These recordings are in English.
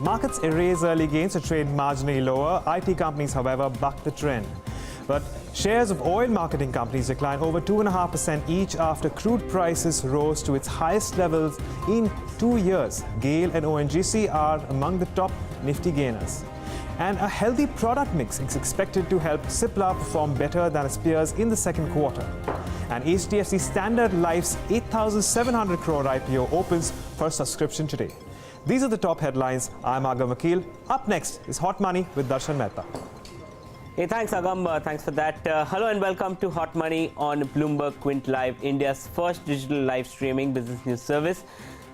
Markets erase early gains to trade marginally lower. IT companies, however, buck the trend. But shares of oil marketing companies declined over 2.5% each after crude prices rose to its highest levels in 2 years. GAIL and ONGC are among the top Nifty gainers. And a healthy product mix is expected to help Cipla perform better than its peers in the second quarter. And HDFC Standard Life's 8,700 crore IPO opens for subscription today. These are the top headlines. I'm Agam Vakil. Up next is Hot Money with Darshan Mehta. Hey, thanks Agam. Thanks for that. Hello and welcome to Hot Money on Bloomberg Quint Live, India's first digital live streaming business news service.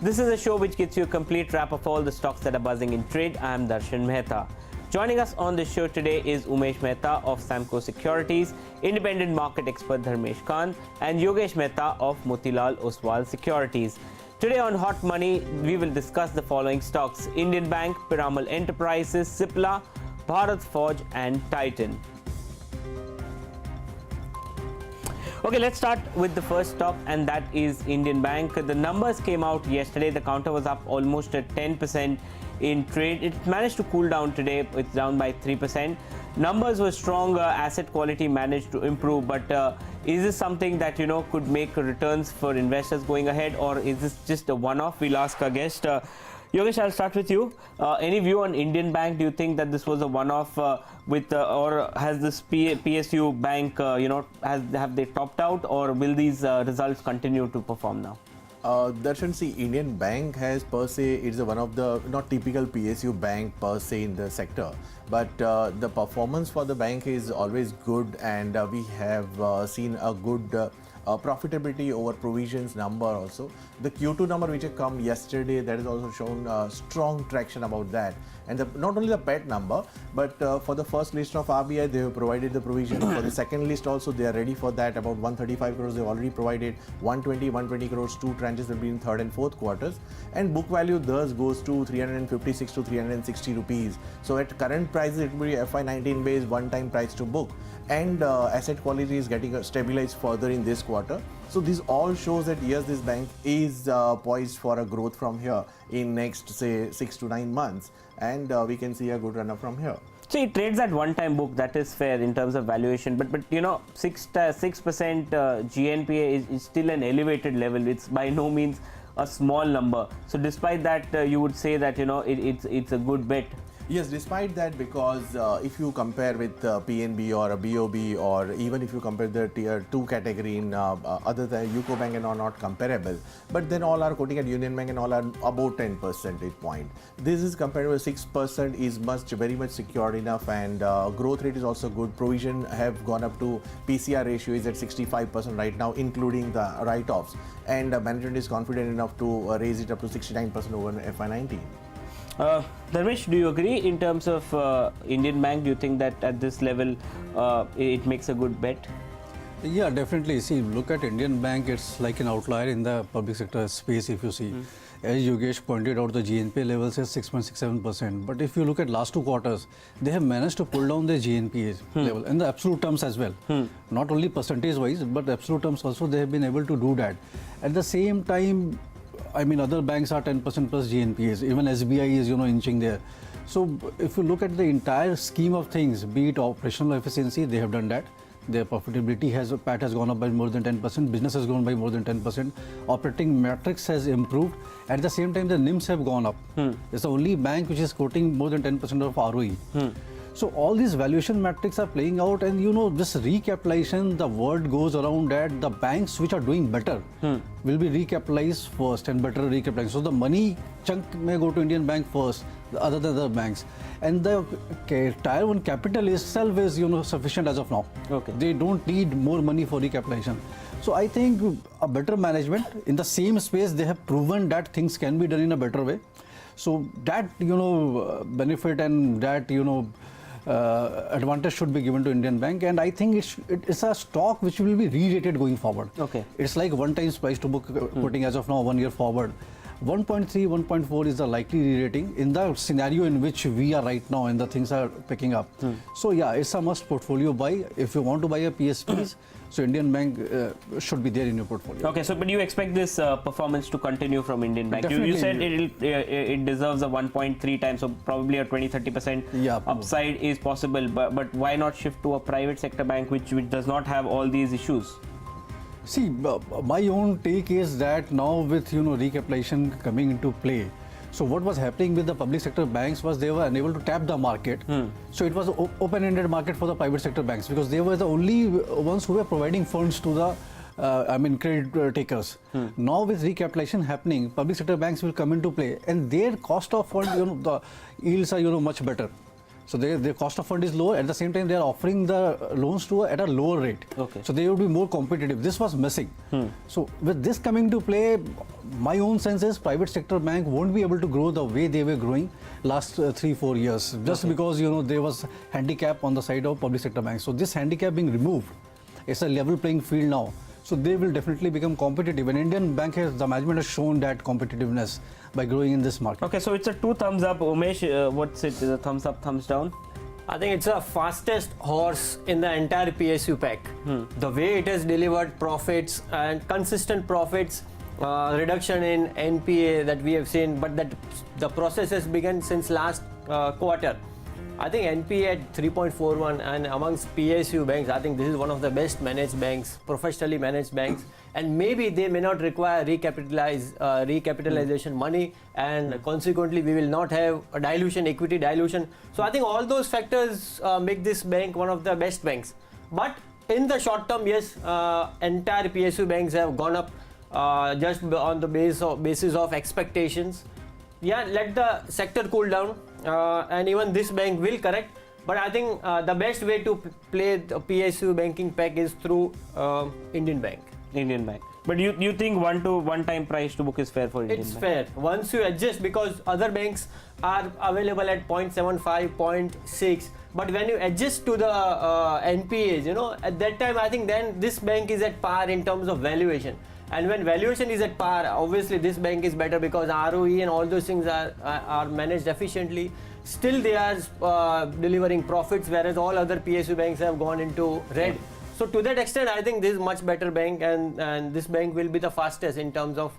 This is a show which gets you a complete wrap of all the stocks that are buzzing in trade. I'm Darshan Mehta. Joining us on the show today is Umesh Mehta of Samco Securities, independent market expert Dharmesh Khan, and Yogesh Mehta of Motilal Oswal Securities. Today on Hot Money, we will discuss the following stocks: Indian Bank, Piramal Enterprises, Cipla, Bharat Forge and Titan. Okay, let's start with the first stock, and that is Indian Bank. The numbers came out yesterday. The counter was up almost at 10% in trade. It managed to cool down today. It's down by 3%. Numbers were strong. Asset quality managed to improve, but is this something that could make returns for investors going ahead, or is this just a one-off? We'll ask our guest. Yogesh, I'll start with you. Any view on Indian Bank? Do you think that this was a one-off or has this PSU Bank, have they topped out, or will these results continue to perform now? Darshan, see, Indian Bank has per se, it's one of the not typical PSU bank per se in the sector, but the performance for the bank is always good, and we have seen a good profitability over provisions number also. The Q2 number which had come yesterday, that has also shown strong traction about that. And not only the PET number, but for the first list of RBI, they have provided the provision. For the second list also, they are ready for that. About 135 crores, they've already provided. 120 crores, two tranches will be in third and fourth quarters. And book value thus goes to 356 to 360 rupees. So at current prices, it will be FY19 based one-time price to book. And asset quality is getting stabilized further in this quarter. So this all shows that yes, this bank is poised for a growth from here in next, say, 6 to 9 months. And we can see a good run-up from here. So it trades at one-time book. That is fair in terms of valuation. But 6% GNPA is still an elevated level. It's by no means a small number. So despite that, you would say that it's a good bet. Yes, despite that, because if you compare with PNB or a BOB, or even if you compare the tier 2 category in other than UCO Bank and all, not comparable, but then all are quoting at Union Bank and all are about 10 percentage point. This is compared with 6% is very much secured enough, and growth rate is also good. Provision have gone up to PCR ratio is at 65% right now, including the write-offs, and management is confident enough to raise it up to 69% over FY19. Dharmesh, do you agree in terms of Indian Bank? Do you think that at this level it makes a good bet? Yeah, definitely. See, look at Indian Bank, it's like an outlier in the public sector space if you see. As Yogesh pointed out, the GNPA levels is 6.67%. But if you look at last 2 quarters, they have managed to pull down their GNPA level in the absolute terms as well. Not only percentage-wise, but absolute terms also they have been able to do that. At the same time, I mean, other banks are 10% plus GNPAs. Even SBI is, inching there. So if you look at the entire scheme of things, be it operational efficiency, they have done that. Their profitability PAT has gone up by more than 10%. Business has grown by more than 10%. Operating metrics has improved. At the same time, the NIMs have gone up. It's the only bank which is quoting more than 10% of ROE. So all these valuation metrics are playing out, and this recapitalization, the word goes around that the banks which are doing better will be recapitalized first, and better recapitalized. So the money chunk may go to Indian Bank first, other than the banks. And the tier 1 capital itself is sufficient as of now. Okay. They don't need more money for recapitalization. So I think a better management in the same space, they have proven that things can be done in a better way. So that benefit and that advantage should be given to Indian Bank, and I think it's a stock which will be re-rated going forward. Okay. It's like one times price to book quoting as of now 1 year forward. 1.3, 1.4 is the likely re-rating in the scenario in which we are right now and the things are picking up. So yeah, it's a must portfolio buy. If you want to buy a PSPs, so Indian Bank should be there in your portfolio. Okay, so but you expect this performance to continue from Indian Bank? You said it deserves a 1.3 times, so probably a 20-30% upside is possible. But why not shift to a private sector bank which does not have all these issues? See, my own take is that now with recapitalization coming into play, so what was happening with the public sector banks was they were unable to tap the market. So it was an open-ended market for the private sector banks because they were the only ones who were providing funds to the credit takers. Now with recapitalization happening, public sector banks will come into play, and their cost of fund, the yields are much better. So their cost of fund is lower. At the same time, they are offering the loans at a lower rate. Okay. So they will be more competitive. This was missing. So with this coming to play, my own sense is private sector bank won't be able to grow the way they were growing last 3-4 years, just because there was handicap on the side of public sector banks. So this handicap being removed, it's a level playing field now. So they will definitely become competitive. And Indian Bank the management has shown that competitiveness by growing in this market. Okay, so it's a 2 thumbs up. Umesh, what's it? Is a thumbs up, thumbs down? I think it's the fastest horse in the entire PSU pack. The way it has delivered profits and consistent profits, reduction in NPA that we have seen, but that the process has begun since last quarter. I think NPA at 3.41, and amongst PSU banks, I think this is one of the best managed banks, professionally managed banks, and maybe they may not require recapitalization money, and consequently we will not have a dilution, equity dilution. So I think all those factors make this bank one of the best banks. But in the short term, yes, entire PSU banks have gone up just on the basis of expectations. Yeah, let the sector cool down, and even this bank will correct. But I think the best way to play the PSU banking pack is through Indian Bank. Indian Bank. But you think one time price to book is fair for Indian Bank? It's fair once you adjust, because other banks are available at 0.75, 0.6. But when you adjust to the NPAs, at that time I think then this bank is at par in terms of valuation. And when valuation is at par, obviously this bank is better because ROE and all those things are managed efficiently. Still they are delivering profits, whereas all other PSU banks have gone into red. So to that extent, I think this is much better bank, and this bank will be the fastest in terms of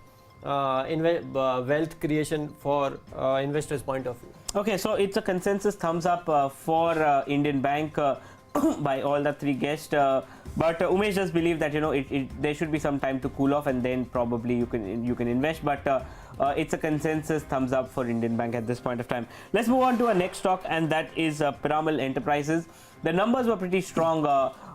wealth creation for investors' point of view. Okay, so it's a consensus thumbs up for Indian Bank by all the 3 guests. But Umesh does believe that there should be some time to cool off, and then probably you can invest. But it's a consensus thumbs up for Indian Bank at this point of time. Let's move on to our next stock, and that is Piramal Enterprises. The numbers were pretty strong.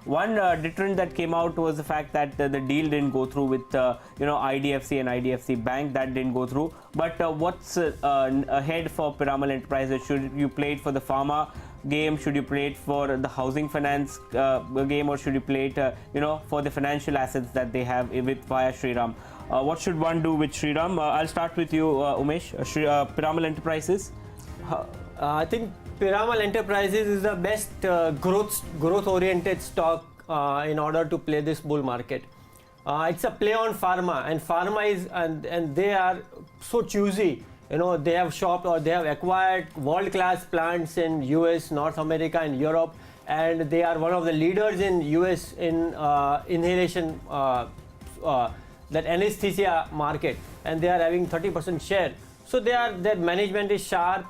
One deterrent that came out was the fact that the deal didn't go through with IDFC and IDFC Bank. That didn't go through. But what's ahead for Piramal Enterprises? Should you play it for the pharma game? Should you play it for the housing finance game, or should you play it for the financial assets that they have via Shriram? What should one do with Shriram? I'll start with you, Umesh. Piramal Enterprises. I think Piramal Enterprises is the best growth-oriented stock in order to play this bull market. It's a play on pharma, and pharma is and they are so choosy. They have shopped or they have acquired world-class plants in US, North America, and Europe, and they are one of the leaders in US in inhalation, that anesthesia market, and they are having 30% share. So their management is sharp.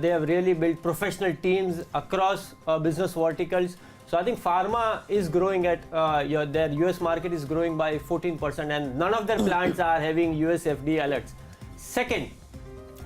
They have really built professional teams across business verticals. So I think pharma is growing at their US market is growing by 14%, and none of their plants are having US FDA alerts. Second,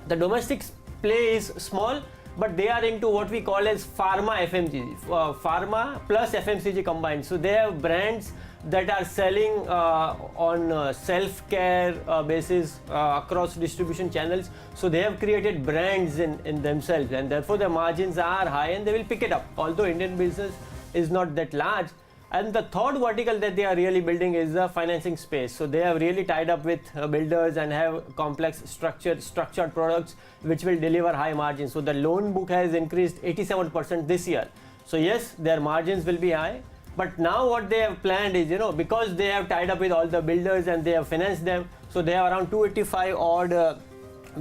the domestic play is small, but they are into what we call as pharma FMCG, pharma plus FMCG combined. So they have brands that are selling on self-care basis across distribution channels. So they have created brands in themselves, and therefore their margins are high, and they will pick it up. Although Indian business is not that large. And the third vertical that they are really building is the financing space. So they have really tied up with builders and have complex structured products which will deliver high margins. So the loan book has increased 87% this year. So yes, their margins will be high. But now what they have planned is, because they have tied up with all the builders and they have financed them, so they have around 285 odd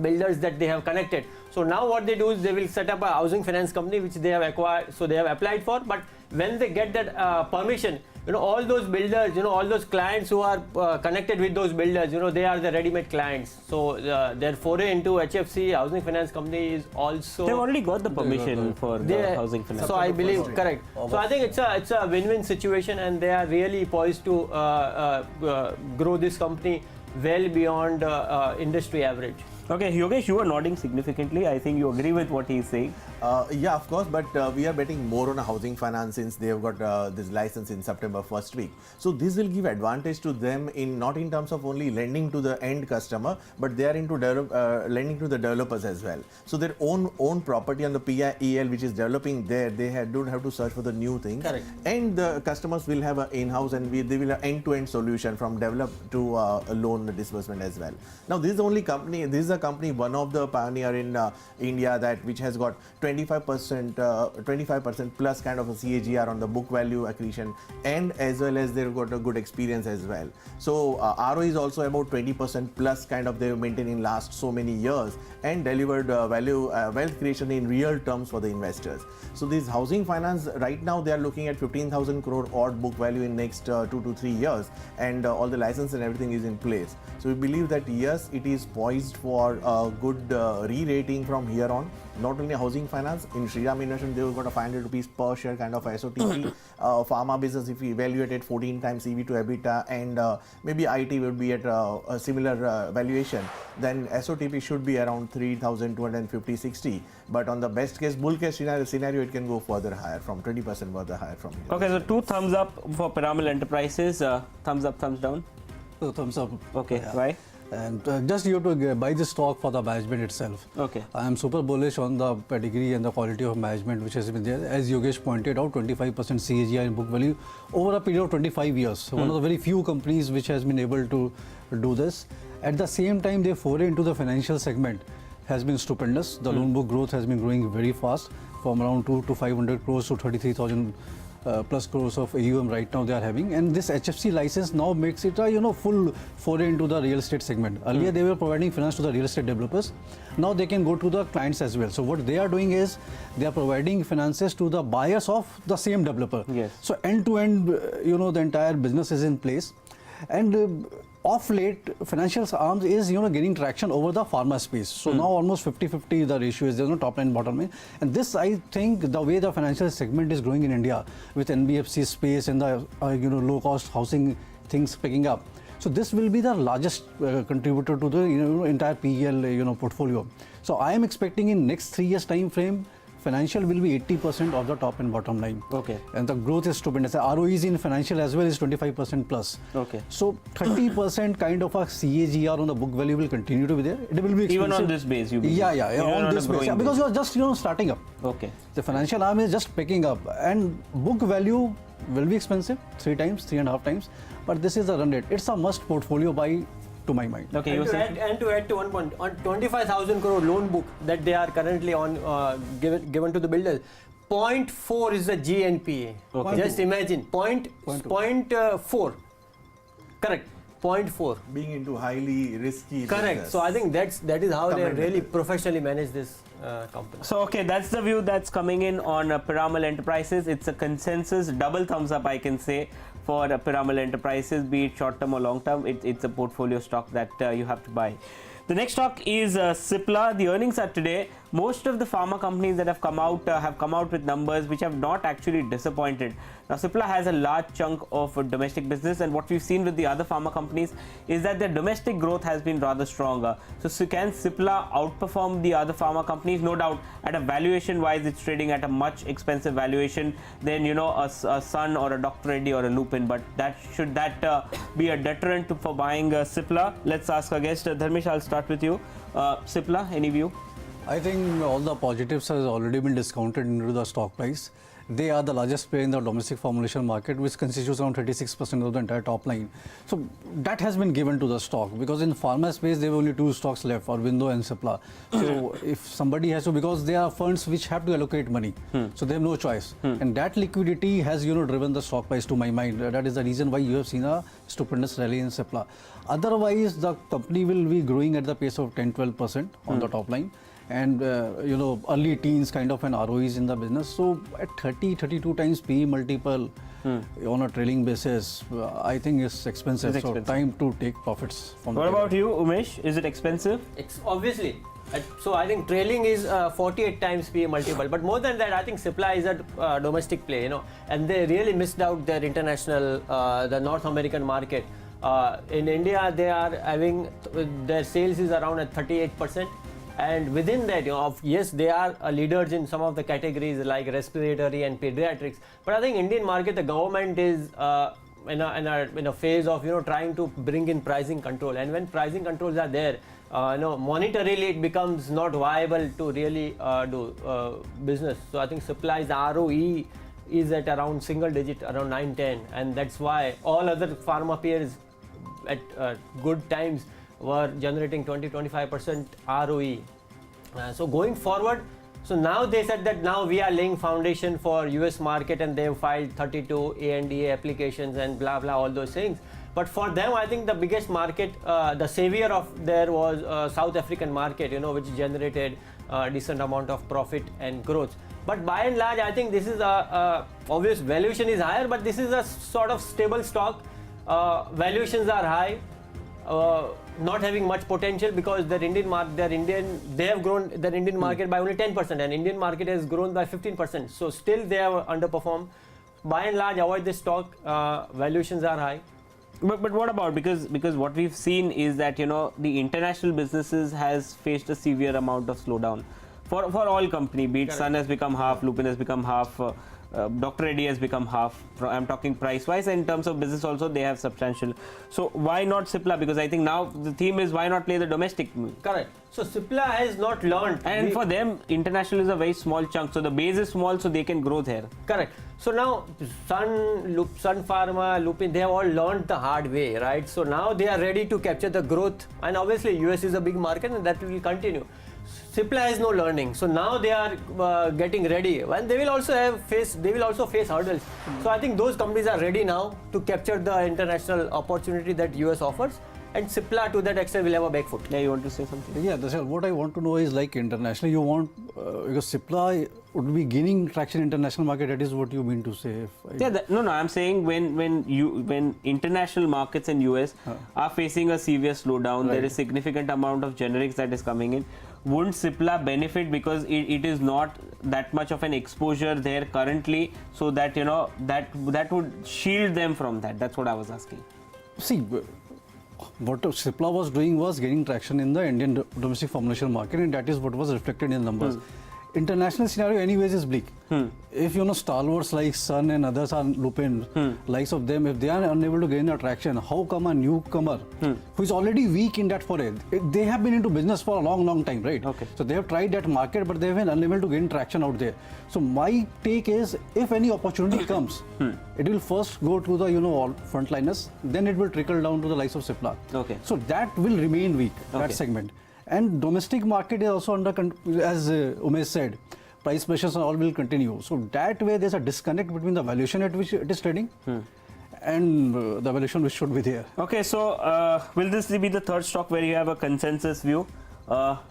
builders that they have connected. So now what they do is they will set up a housing finance company which they have acquired, so they have applied for, but when they get that permission, all those builders, all those clients who are connected with those builders, they are the ready-made clients. So their foray into HFC, housing finance company, is also... They've already got the permission for the housing finance. So I believe, correct. So I think it's a win-win situation, and they are really poised to grow this company well beyond industry average. Okay, Yogesh, you are nodding significantly. I think you agree with what he is saying. Yeah, of course, but we are betting more on a housing finance since they have got this license in September first week. So this will give advantage to them in not in terms of only lending to the end customer, but they are into lending to the developers as well. So their own property on the PIEL which is developing there, they don't have to search for the new things. Correct. And the customers will have an in-house, and they will have end-to-end solution from develop to a loan disbursement as well. Now this is the only company. This is a company, one of the pioneer in India which has got 25% plus kind of a CAGR on the book value accretion, and as well as they've got a good experience as well. So ROE is also about 20% plus kind of they've maintained in last so many years, and delivered wealth creation in real terms for the investors. So this housing finance right now they are looking at 15,000 crore odd book value in next 2 to 3 years, and all the license and everything is in place. So we believe that yes, it is poised for a good re-rating from here on. Not only housing finance, in Shriram Investment they've got a 500 rupees per share kind of SOTP. Pharma business, if we evaluate it 14 times EV to EBITDA, and maybe IT would be at a similar valuation, then SOTP should be around 3,250-60. But on the best case, bull case scenario, it can go further higher, from 20% further higher from here. Okay, so 2 thumbs up for Piramal Enterprises. Thumbs up, thumbs down. So thumbs up. Okay, Yeah. why? And just you have to buy the stock for the management itself. Okay. I am super bullish on the pedigree and the quality of management which has been there. As Yogesh pointed out, 25% CAGR in book value over a period of 25 years. So one of the very few companies which has been able to do this. At the same time, their foray into the financial segment has been stupendous. The loan book growth has been growing very fast, from around 2 to 500 crores to 33,000 plus crores of AUM right now they are having, and this HFC license now makes it a full foray into the real estate segment. Earlier they were providing finance to the real estate developers. Now they can go to the clients as well. So what they are doing is they are providing finances to the buyers of the same developer. Yes. So end to end, the entire business is in place, and of late, financial arms is gaining traction over the pharma space. So now almost 50-50 the ratio is, there's no top line, bottom line. And this, I think, the way the financial segment is growing in India with NBFC space and the low cost housing things picking up. So this will be the largest contributor to the entire PEL portfolio. So I am expecting in next 3 years time frame, financial will be 80% of the top and bottom line. Okay. And the growth is stupendous. The ROEs in financial as well is 25% plus. Okay. So 30% kind of a CAGR on the book value will continue to be there. It will be expensive. Even on this base, you believe? Yeah, Even on this a base. growing Yeah, because base. you are just starting up. Okay. The financial arm is just picking up, and book value will be expensive 3 times, 3.5 times. But this is the run rate. It's a must portfolio buy to my mind. Okay, you And to add to one point, on 25,000 crore loan book that they are currently on given to the builders, 0.4 is the GNPA. Okay. Just imagine, 0.4. Correct. 0.4. Being into highly risky Correct. business. So I think that is how they Commendable. really professionally manage this company. So, okay, that's the view that's coming in on Piramal Enterprises. It's a consensus, double thumbs up, I can say, for Piramal Enterprises, be it short term or long term. It's a portfolio stock that you have to buy. The next stock is Cipla. The earnings are today. Most of the pharma companies that have come out with numbers which have not actually disappointed. Now, Cipla has a large chunk of domestic business, and what we've seen with the other pharma companies is that their domestic growth has been rather stronger. So can Cipla outperform the other pharma companies? No doubt, at a valuation wise, it's trading at a much expensive valuation than a Sun or a Dr. Reddy or a Lupin. But should that be a deterrent for buying Cipla? Let's ask our guest. Dharmesh, I'll start with you. Cipla, any view? I think all the positives has already been discounted into the stock price. They are the largest player in the domestic formulation market, which constitutes around 36% of the entire top line. So that has been given to the stock, because in pharma space there were only two stocks left, Aurobindo and Cipla. So if somebody has to, because they are funds which have to allocate money, so they have no choice. And that liquidity has driven the stock price, to my mind. That is the reason why you have seen a stupendous rally in Cipla. Otherwise, the company will be growing at the pace of 10-12% on the top line, and early teens kind of an ROEs in the business. So at 32 times PE multiple on a trailing basis, I think it's expensive. It's expensive. So time to take profits from. What about you, Umesh? Is it expensive? It's obviously. So I think trailing is 48 times PE multiple, but more than that, I think Cipla is a domestic play, and they really missed out their international, the North American market. In India, they are having their sales is around at 38%. And within that, yes, they are leaders in some of the categories like respiratory and pediatrics. But I think Indian market, the government is in a phase of trying to bring in pricing control. And when pricing controls are there, monetarily it becomes not viable to really do business. So I think Cipla's ROE is at around single digit, around 9-10, and that's why all other pharma peers at good times were generating 20-25% ROE. So going forward, so now they said that now we are laying foundation for US market, and they have filed 32 ANDA applications and blah blah, all those things. But for them, I think the biggest market, the savior of there was South African market, which generated a decent amount of profit and growth. But by and large, I think this is obvious valuation is higher, but this is a sort of stable stock. Valuations are high. Not having much potential, because they have grown their Indian market by only 10%, and Indian market has grown by 15%. So still they have underperformed. By and large, avoid this stock. Valuations are high. But what about, because what we've seen is that the international businesses has faced a severe amount of slowdown for all company. Be it Sun has become half, Lupin has become half. Dr. Reddy has become half. I'm talking price wise, and in terms of business also they have substantial. So why not Cipla? Because I think now the theme is why not play the domestic. Correct. So Cipla has not learned, and for them international is a very small chunk, so the base is small, so they can grow there. Correct. So now Sun Pharma, Lupin, they have all learned the hard way, right? So now they are ready to capture the growth, and obviously US is a big market, and that will continue. Cipla has no learning, so now they are getting ready, and they will also face hurdles. So I think those companies are ready now to capture the international opportunity that US offers, and Cipla to that extent will have a back foot. Yeah, you want to say something? Yeah, what I want to know is, like, internationally, you want because Cipla would be gaining traction in international market. That is what you mean to say? No. I'm saying when international markets in US are facing a severe slowdown, there is significant amount of generics that is coming in. Wouldn't Cipla benefit, because it is not that much of an exposure there currently, so that that would shield them from that? That's what I was asking. See, what Cipla was doing was gaining traction in the Indian domestic formulation market, and that is what was reflected in numbers. International scenario anyways is bleak. If stalwarts like Sun and others are Lupin, likes of them, if they are unable to gain attraction, how come a newcomer who is already weak in that foray? They have been into business for a long time, right? Okay. So they have tried that market, but they have been unable to gain traction out there. So my take is, if any opportunity comes, it will first go to the all frontliners, then it will trickle down to the likes of Cipla. Okay. So that will remain weak, that segment. And domestic market is also under, as Umesh said, price pressures and all will continue. So that way there's a disconnect between the valuation at which it is trading and the valuation which should be there. Okay, so will this be the third stock where you have a consensus view?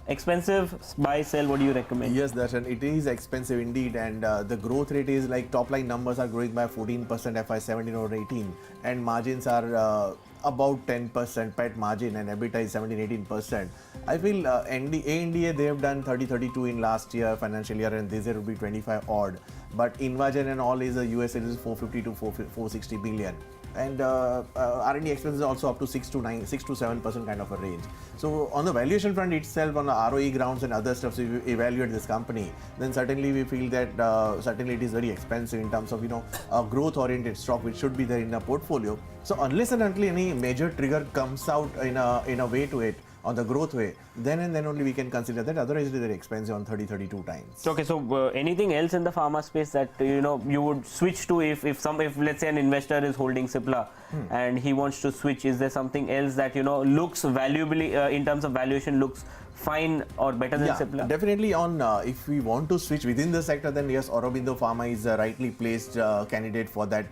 Expensive, buy, sell, what do you recommend? Yes, Darshan, it is expensive indeed, and the growth rate is like top line numbers are growing by 14% FY17 or 18, and margins are about 10% PAT margin, and EBITDA is 17-18%. I feel ANDA they have done 30-32 in last year financial year, and this year will be 25 odd. But Invagen and all is a US, it is 450 to 460 billion. And R&D expenses also up to 6 to 7% kind of a range. So on the valuation front itself, on the ROE grounds and other stuff, so if you evaluate this company, then certainly we feel that certainly it is very expensive in terms of a growth oriented stock which should be there in a portfolio. So unless and until any major trigger comes out in a way to it, on the growth way, then and then only we can consider that. Otherwise, it is very expensive on 30-32 times. Okay, so anything else in the pharma space that you would switch to if let's say an investor is holding Cipla and he wants to switch? Is there something else that looks valuably in terms of valuation looks fine or better than Cipla? Definitely on if we want to switch within the sector, then yes, Aurobindo Pharma is a rightly placed candidate for that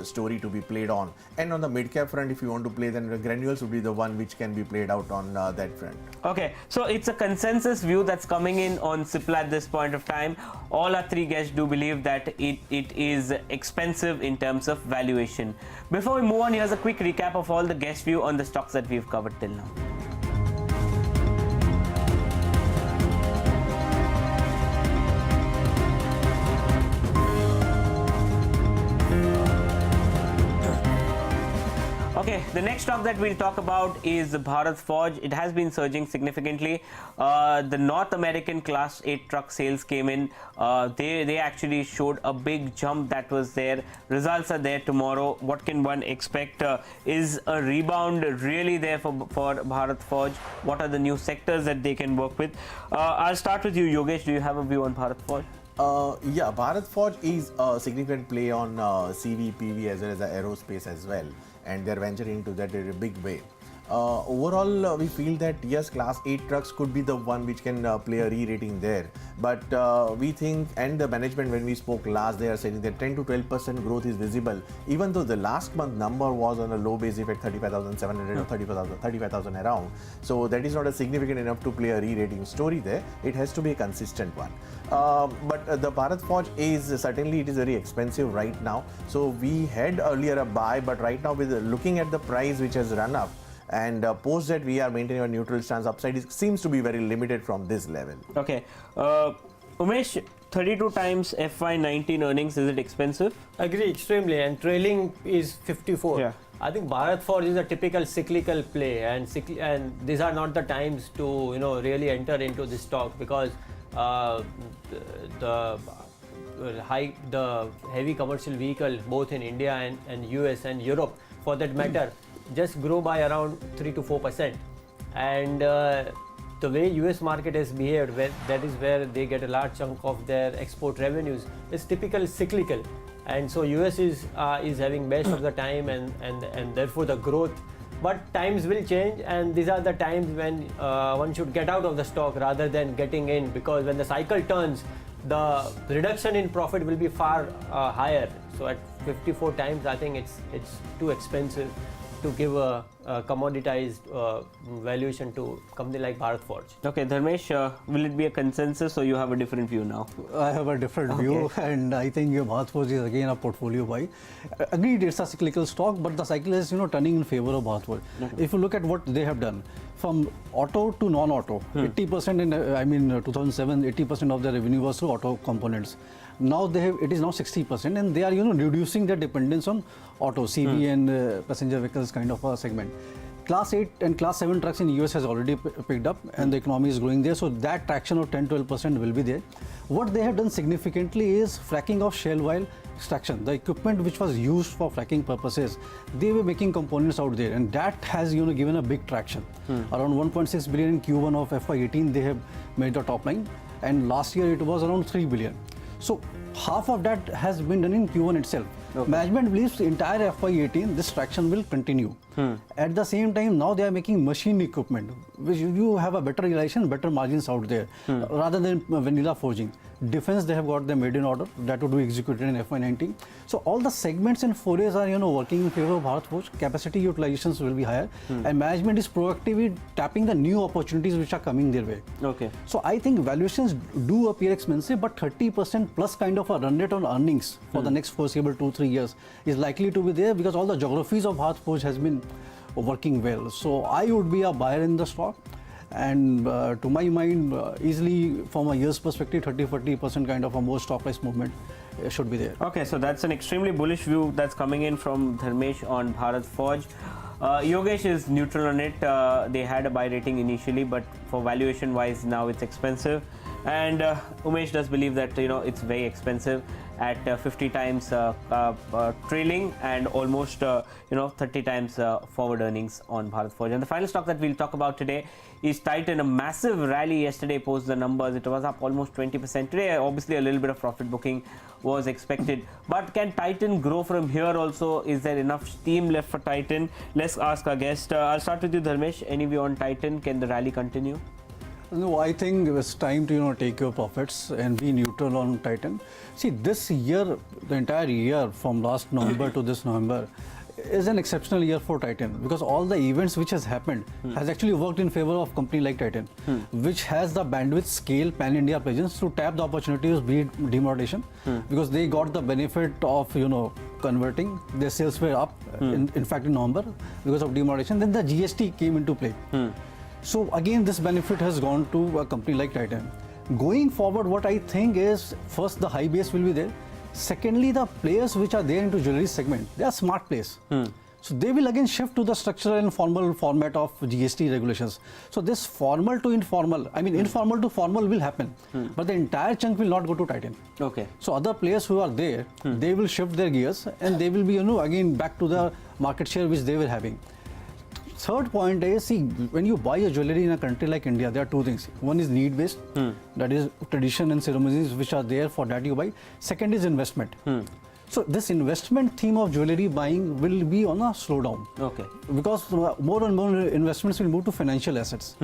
story to be played on. And on the mid-cap front, if you want to play, then Granules would be the one which can be played out on that front. Okay, so it's a consensus view that's coming in on Cipla at this point of time. All our three guests do believe that it is expensive in terms of valuation. Before we move on, here's a quick recap of all the guest view on the stocks that we've covered till now. Okay, the next stock that we'll talk about is Bharat Forge. It has been surging significantly. The North American Class 8 truck sales came in. They actually showed a big jump that was there. Results are there tomorrow. What can one expect? Is a rebound really there for Bharat Forge? What are the new sectors that they can work with? I'll start with you, Yogesh. Do you have a view on Bharat Forge? Yeah, Bharat Forge is a significant play on CV, PV as well as the aerospace as well, and they're venturing into that in a big way. Overall, we feel that yes, Class 8 trucks could be the one which can play a re-rating there. But we think, and the management, when we spoke last, they are saying that 10 to 12% growth is visible, even though the last month number was on a low base effect, 35,700 or 35,000 around. So that is not a significant enough to play a re-rating story there. It has to be a consistent one. But the Bharat Forge is certainly, it is very expensive right now. So we had earlier a buy, but right now with looking at the price which has run up, and post that we are maintaining a neutral stance. Upside seems to be very limited from this level. Okay. Umesh, 32 times FY19 earnings, is it expensive? Agree, extremely, and trailing is 54. Yeah. I think Bharat Forge is a typical cyclical play, and these are not the times to really enter into this stock, because the heavy commercial vehicle both in India and US and Europe for that matter just grow by around 3 to 4%, and the way US market has behaved, that is where they get a large chunk of their export revenues, is typical cyclical, and so US is having best of the time, and therefore the growth. But times will change, and these are the times when one should get out of the stock rather than getting in, because when the cycle turns, the reduction in profit will be far higher. So at 54 times, I think it's too expensive to give a commoditized valuation to a company like Bharat Forge. Okay, Dharmesh, will it be a consensus or you have a different view now? I have a different view, and I think Bharat Forge is again a portfolio buy. Agreed, it's a cyclical stock, but the cycle is turning in favor of Bharat Forge. If you look at what they have done, from auto to non-auto, 80% in 2007, 80% of their revenue was through auto components. Now it is now 60%, and they are reducing their dependence on auto, CV and passenger vehicles kind of a segment. Class 8 and Class 7 trucks in US has already picked up, and the economy is growing there, so that traction of 10-12% will be there. What they have done significantly is fracking of shale oil extraction. The equipment which was used for fracking purposes, they were making components out there, and that has given a big traction. Around 1.6 billion in Q1 of FY18 they have made the top line, and last year it was around 3 billion. So half of that has been done in Q1 itself. Okay. Management believes the entire FY18 this traction will continue. At the same time, now they are making machine equipment, which you have a better realization, better margins out there, rather than vanilla forging. Defense, they have got the made in order that would be executed in FY19. So all the segments and forays are working in favor of Bharat Forge. Capacity utilizations will be higher, and management is proactively tapping the new opportunities which are coming their way. Okay. So I think valuations do appear expensive, but 30% plus kind of a run rate on earnings for the next foreseeable 2-3 years is likely to be there, because all the geographies of Bharat Forge has been working well. So I would be a buyer in the stock, and to my mind, easily from a year's perspective, 30-40% kind of a more stock price movement should be there. Okay, so that's an extremely bullish view that's coming in from Dharmesh on Bharat Forge. Yogesh is neutral on it. They had a buy rating initially, but for valuation wise now it's expensive. And Umesh does believe that it's very expensive at 50 times trailing and almost 30 times forward earnings on Bharat Forge. And the final stock that we'll talk about today is Titan. A massive rally yesterday post the numbers. It was up almost 20% today. Obviously, a little bit of profit booking was expected. But can Titan grow from here also? Is there enough steam left for Titan? Let's ask our guest. I'll start with you, Dharmesh. Any view on Titan? Can the rally continue? No, I think it's time to take your profits and be neutral on Titan. See, this year, the entire year from last November to this November is an exceptional year for Titan, because all the events which has happened has actually worked in favor of company like Titan, which has the bandwidth, scale, pan-India presence to tap the opportunities, be it demonetization, because they got the benefit of converting. Their sales were up, in fact in November because of demonetization. Then the GST came into play. So again, this benefit has gone to a company like Titan. Going forward, what I think is, first, the high base will be there. Secondly, the players which are there into jewelry segment, they are smart players. So they will again shift to the structural and formal format of GST regulations. So this formal to informal, informal to formal will happen, but the entire chunk will not go to Titan. Okay. So other players who are there, they will shift their gears and they will be, again back to the market share which they were having. Third point is, see, when you buy a jewelry in a country like India, there are two things. One is need-based, that is tradition and ceremonies which are there, for that you buy. Second is investment. So this investment theme of jewelry buying will be on a slowdown. Okay. Because more and more investments will move to financial assets.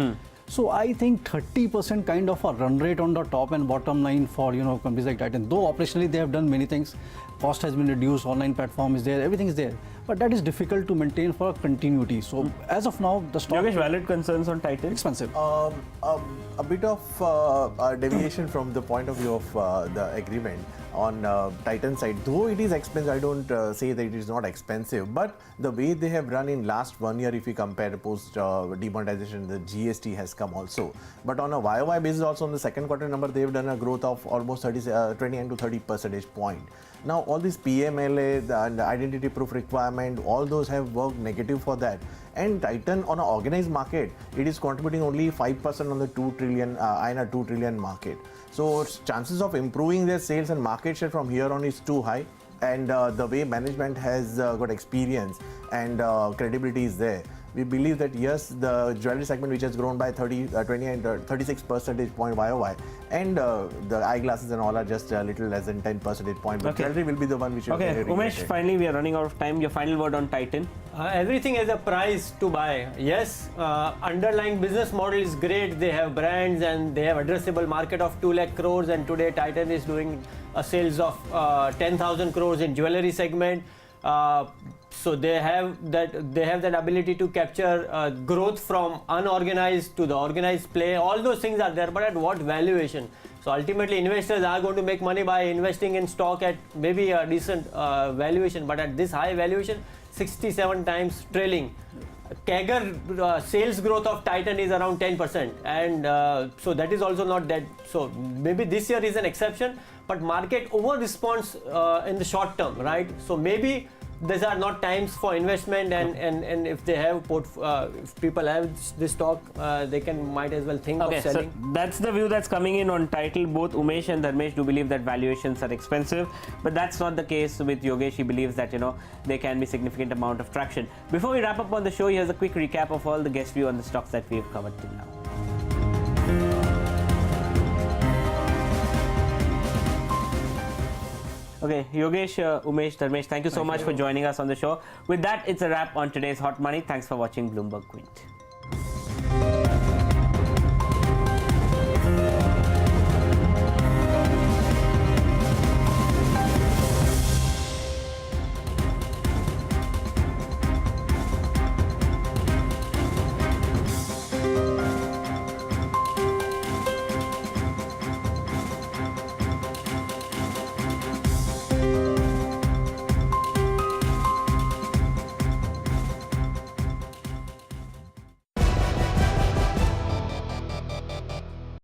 So I think 30% kind of a run rate on the top and bottom line for companies like Titan. Though operationally they have done many things, cost has been reduced, online platform is there, everything is there. But that is difficult to maintain for continuity. So as of now, the stock... Yogesh, valid concerns on Titan? Expensive. A bit of deviation from the point of view of the agreement on Titan side. Though it is expensive, I don't say that it is not expensive, but the way they have run in last 1 year, if you compare post demonetization, the GST has come also. But on a YOY basis also, on the second quarter number, they have done a growth of almost 29 to 30 percentage point. Now all these PMLA and identity proof requirement, all those have worked negative for that. And Titan on an organized market, it is contributing only 5% on the 2 trillion market. So chances of improving their sales and market share from here on is too high. And the way management has got experience and credibility is there, we believe that yes, the jewelry segment, which has grown by 36 percentage point YOY, and the eyeglasses and all are just a little less than 10 percentage point, but jewelry will be the one which will be Umesh, finally we are running out of time. Your final word on Titan? Everything has a price to buy. Yes, underlying business model is great. They have brands and they have addressable market of 2 lakh crores, and today Titan is doing a sales of 10,000 crores in jewelry segment. So they have that ability to capture growth from unorganized to the organized play. All those things are there, but at what valuation? So ultimately, investors are going to make money by investing in stock at maybe a decent valuation, but at this high valuation, 67 times trailing. CAGR sales growth of Titan is around 10%, and so that is also not that. So maybe this year is an exception, but market over responds in the short term, right? So maybe these are not times for investment, and if they have if people have this stock, they might as well think of selling. So that's the view that's coming in on Titan. Both Umesh and Dharmesh do believe that valuations are expensive, but that's not the case with Yogesh. He believes that there can be significant amount of traction. Before we wrap up on the show, here's a quick recap of all the guest view on the stocks that we've covered till now. Okay, Yogesh, Umesh, Dharmesh, thank you so much for joining us on the show. With that, it's a wrap on today's Hot Money. Thanks for watching Bloomberg Quint.